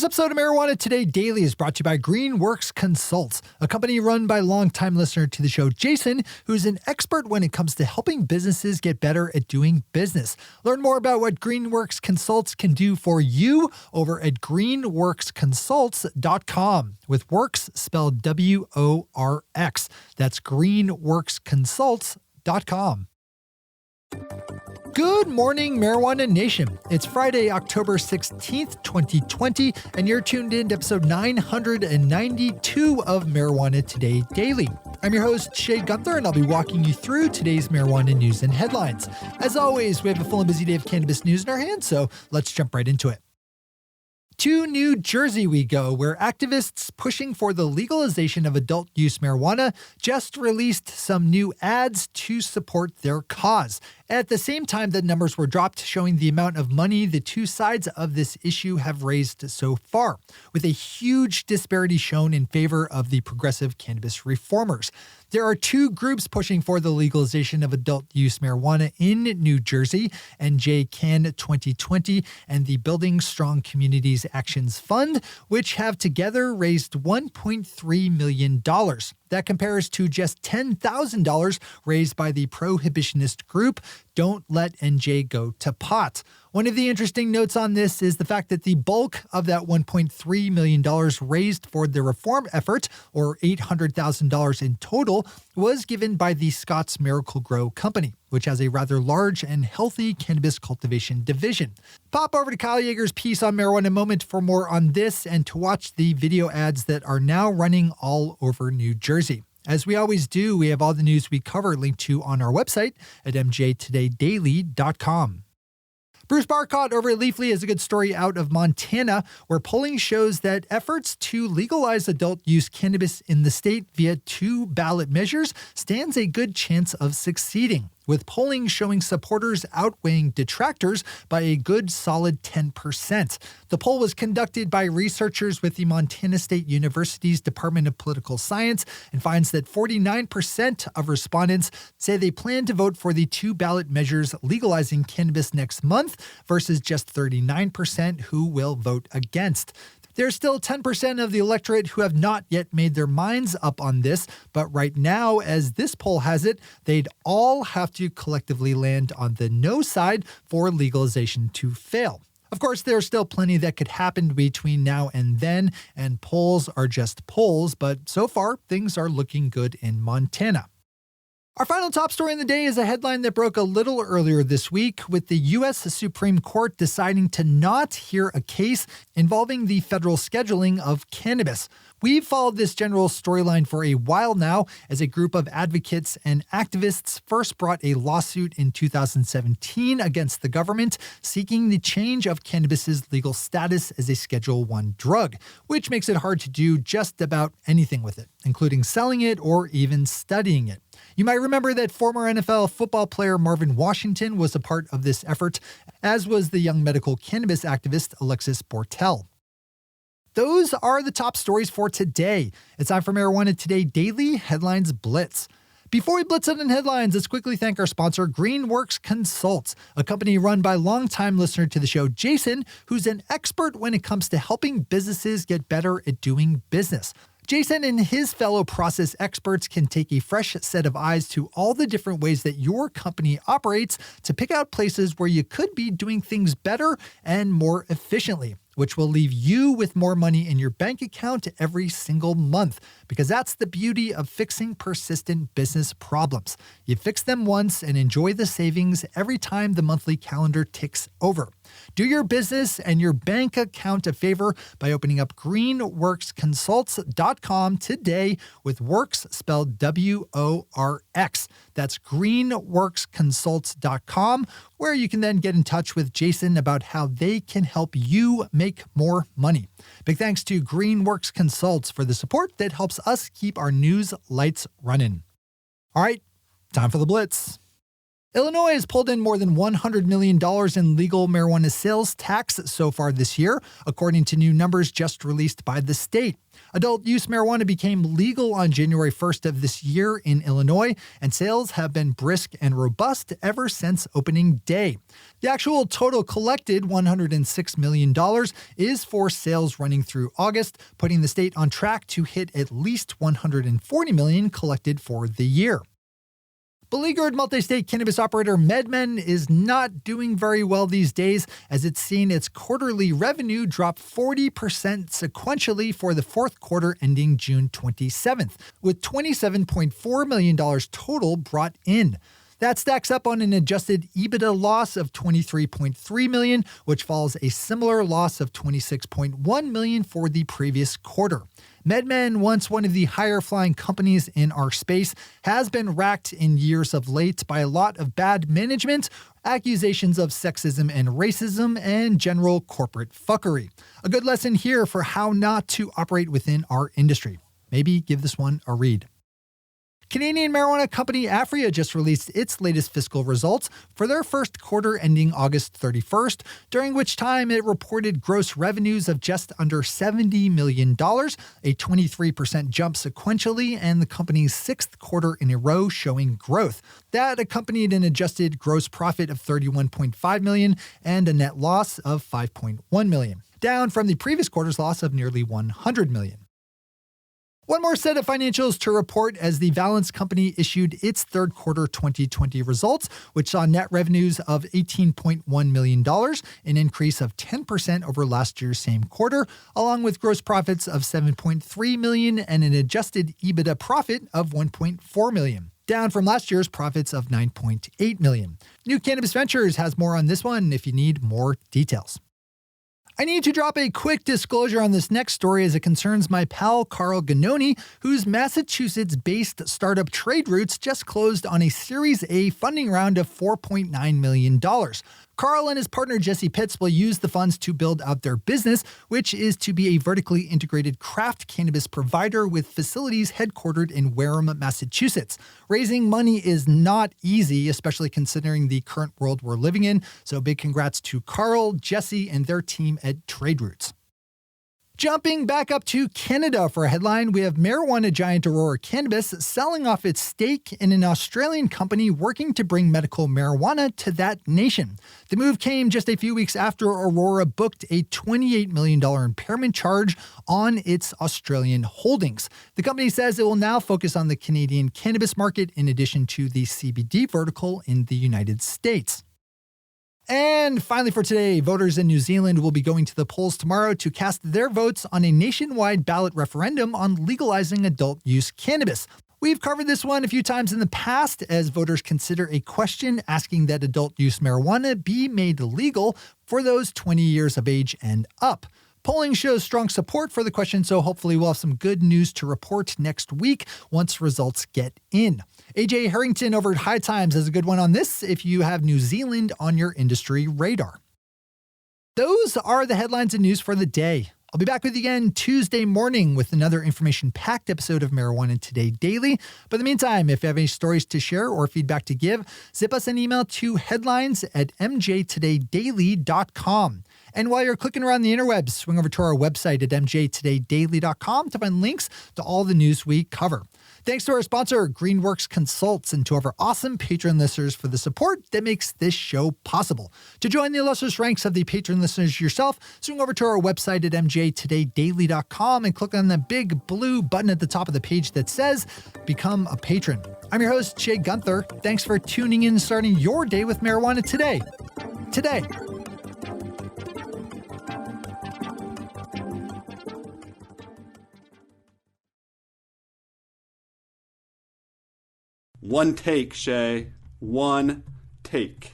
episode of Marijuana Today Daily is brought to you by Greenworks Consults, a company run by longtime listener to the show, Jason, who's an expert when it comes to helping businesses get better at doing business. Learn more about what Greenworks Consults can do for you over at greenworksconsults.com, with works spelled W-O-R-X. That's greenworksconsults.com. Good morning, Marijuana Nation. It's Friday, October 16th, 2020, and you're tuned in to episode 992 of Marijuana Today Daily. I'm your host, Shay Gunther, and I'll be walking you through today's marijuana news and headlines. As always, we have a full and busy day of cannabis news in our hands, so let's jump right into it. To New Jersey we go, where activists pushing for the legalization of adult use marijuana just released some new ads to support their cause. At the same time that numbers were dropped showing the amount of money the two sides of this issue have raised so far, with a huge disparity shown in favor of the progressive cannabis reformers. There are two groups pushing for the legalization of adult use marijuana in New Jersey, NJ-CAN 2020 and the Building Strong Communities Actions Fund, which have together raised $1.3 million. That compares to just $10,000 raised by the prohibitionist group Don't Let NJ Go to Pot. One of the interesting notes on this is the fact that the bulk of that $1.3 million raised for the reform effort, or $800,000 in total, was given by the Scott's Miracle-Gro Company, which has a rather large and healthy cannabis cultivation division. Pop over to Kyle Yeager's piece on Marijuana Moment for more on this and to watch the video ads that are now running all over New Jersey. As we always do, we have all the news we cover linked to on our website at mjtodaydaily.com. Bruce Barcott over at Leafly has a good story out of Montana, where polling shows that efforts to legalize adult use cannabis in the state via two ballot measures stands a good chance of succeeding, with polling showing supporters outweighing detractors by a good solid 10%. The poll was conducted by researchers with the Montana State University's Department of Political Science and finds that 49% of respondents say they plan to vote for the two ballot measures legalizing cannabis next month versus just 39% who will vote against. There's still 10% of the electorate who have not yet made their minds up on this, but right now, as this poll has it, they'd all have to collectively land on the no side for legalization to fail. Of course, there's still plenty that could happen between now and then, and polls are just polls, but so far, things are looking good in Montana. Our final top story in the day is a headline that broke a little earlier this week, with the U.S. Supreme Court deciding to not hear a case involving the federal scheduling of cannabis. We've followed this general storyline for a while now, as a group of advocates and activists first brought a lawsuit in 2017 against the government, seeking the change of cannabis's legal status as a Schedule I drug, which makes it hard to do just about anything with it, including selling it or even studying it. You might remember that former NFL football player Marvin Washington was a part of this effort, as was the young medical cannabis activist Alexis Bortell. Those are the top stories for today. It's time for Marijuana Today Daily Headlines Blitz. Before we blitz it in headlines, let's quickly thank our sponsor, Greenworks Consults, a company run by longtime listener to the show, Jason, who's an expert when it comes to helping businesses get better at doing business. Jason and his fellow process experts can take a fresh set of eyes to all the different ways that your company operates to pick out places where you could be doing things better and more efficiently, which will leave you with more money in your bank account every single month, because that's the beauty of fixing persistent business problems. You fix them once and enjoy the savings every time the monthly calendar ticks over. Do your business and your bank account a favor by opening up greenworksconsults.com today, with works spelled W-O-R-X. That's greenworksconsults.com, where you can then get in touch with Jason about how they can help you make more money. Big thanks to Greenworks Consults for the support that helps us keep our news lights running. All right, time for the Blitz. Illinois has pulled in more than $100 million in legal marijuana sales tax so far this year, according to new numbers just released by the state. Adult use marijuana became legal on January 1st of this year in Illinois, and sales have been brisk and robust ever since opening day. The actual total collected, $106 million, is for sales running through August, putting the state on track to hit at least $140 million collected for the year. Beleaguered multi-state cannabis operator MedMen is not doing very well these days, as it's seen its quarterly revenue drop 40% sequentially for the fourth quarter ending June 27th, with $27.4 million total brought in. That stacks up on an adjusted EBITDA loss of $23.3 million, which follows a similar loss of $26.1 million for the previous quarter. MedMen, once one of the higher-flying companies in our space, has been racked in years of late by a lot of bad management, accusations of sexism and racism, and general corporate fuckery. A good lesson here for how not to operate within our industry. Maybe give this one a read. Canadian marijuana company Aphria just released its latest fiscal results for their first quarter ending August 31st, during which time it reported gross revenues of just under $70 million, a 23% jump sequentially, and the company's sixth quarter in a row showing growth. That accompanied an adjusted gross profit of $31.5 million and a net loss of $5.1 million, down from the previous quarter's loss of nearly $100 million. One more set of financials to report as the Valens company issued its third quarter 2020 results, which saw net revenues of $18.1 million, an increase of 10% over last year's same quarter, along with gross profits of $7.3 million and an adjusted EBITDA profit of $1.4 million, down from last year's profits of $9.8 million. New Cannabis Ventures has more on this one if you need more details. I need to drop a quick disclosure on this next story as it concerns my pal Carl Ganoni, whose Massachusetts-based startup Trade Roots just closed on a Series A funding round of $4.9 million. Carl and his partner Jesse Pitts will use the funds to build out their business, which is to be a vertically integrated craft cannabis provider with facilities headquartered in Wareham, Massachusetts. Raising money is not easy, especially considering the current world we're living in, so big congrats to Carl, Jesse, and their team at Trade Roots. Jumping back up to Canada for a headline, we have marijuana giant Aurora Cannabis selling off its stake in an Australian company working to bring medical marijuana to that nation. The move came just a few weeks after Aurora booked a $28 million impairment charge on its Australian holdings. The company says it will now focus on the Canadian cannabis market in addition to the CBD vertical in the United States. And finally for today, voters in New Zealand will be going to the polls tomorrow to cast their votes on a nationwide ballot referendum on legalizing adult use cannabis. We've covered this one a few times in the past as voters consider a question asking that adult use marijuana be made legal for those 20 years of age and up. Polling shows strong support for the question, so hopefully we'll have some good news to report next week once results get in. AJ Harrington over at High Times has a good one on this if you have New Zealand on your industry radar. Those are the headlines and news for the day. I'll be back with you again Tuesday morning with another information-packed episode of Marijuana Today Daily. But in the meantime, if you have any stories to share or feedback to give, zip us an email to headlines@mjtodaydaily.com. And while you're clicking around the interwebs, swing over to our website at mjtodaydaily.com to find links to all the news we cover. Thanks to our sponsor, Greenworks Consults, and to our awesome patron listeners for the support that makes this show possible. To join the illustrious ranks of the patron listeners yourself, swing over to our website at mjtodaydaily.com and click on the big blue button at the top of the page that says Become a Patron. I'm your host, Jay Gunther. Thanks for tuning in and starting your day with marijuana today. One take, Shay. One take.